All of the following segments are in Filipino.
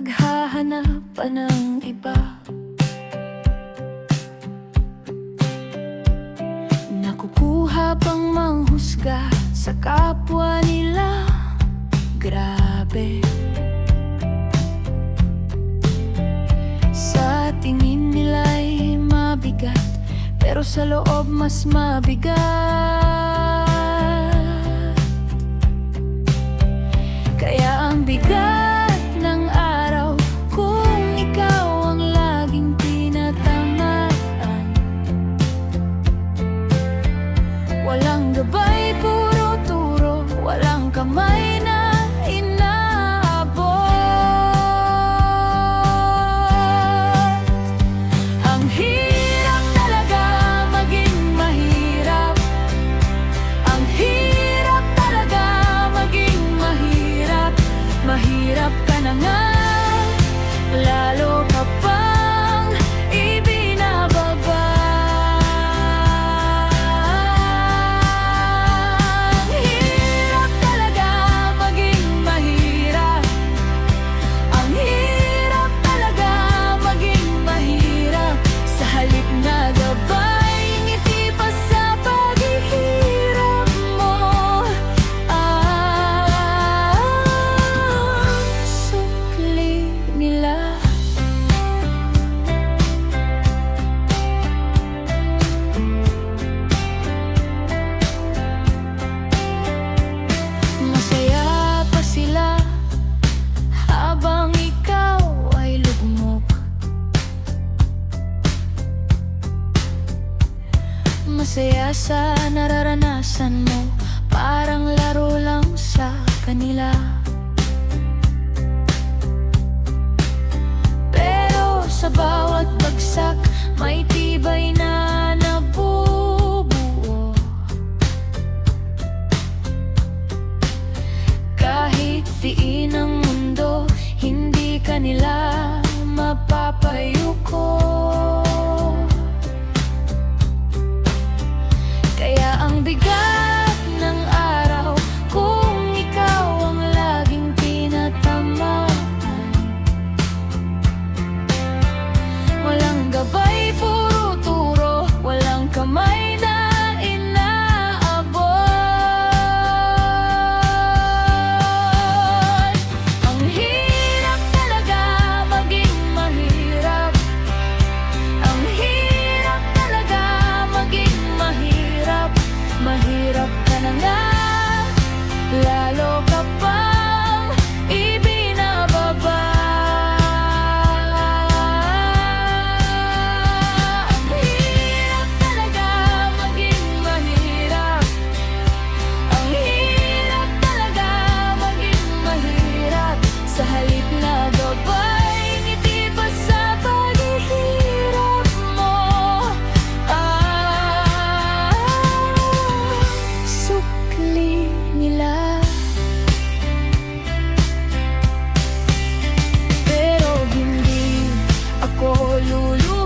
naghahanap pa ng iba. Nakukuha pang manghusga sa kapwa nila. Grabe. Sa tingin nila'y mabigat, pero sa loob mas mabigat. Kaya ang bigat ng araw kung ikaw ang laging tinatamaan. Walang gabay, puro turo, walang kamay na mahirap ka na nga, lalo ka pang ibinababa. Ang hirap talaga maging mahirap. Ang hirap talaga maging mahirap. Sa halip na gabay, ngiti pa sa paghihirap mo. Masaya sa nararanasan mo, parang laro lang sa kanila. Pero sa bawat bagsak, may tibay na nabubuo. Kahit tiin ang mundo, hindi ka nila mapapayuko. Ang bigat ng araw kung ikaw ang laging tinatamaan. Walang gabay, puro turo, walang kamay na inaabot. Ang hirap talaga maging mahirap. Ang hirap talaga maging mahirap. Mahirap ka na nga, lalo ka pang ibinababa. Ang hirap talaga maging mahirap. Ang hirap talaga maging mahirap. Sa halip na gabay, ngiti pa sa paghihirap mo. Sukli nila, pero hindi ako luluhod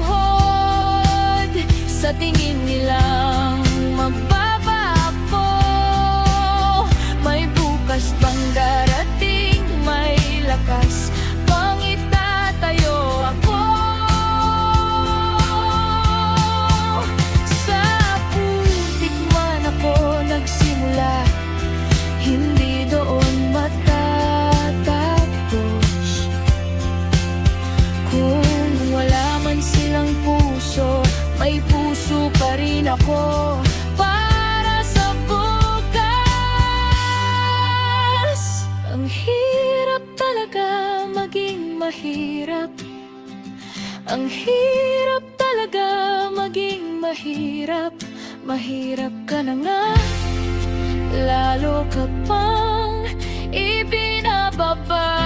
sa tingin nilang magbabago. May bukas pang darating, may lakas pang itatayo ako. Sa putik man ako nagsimula, hindi doon matatapos. Kung wala man silang puso, may puso pa rin ako para sa bukas. Ang hirap talaga maging mahirap. Ang hirap talaga maging mahirap. Mahirap ka na nga, lalo ka pang ibinababa.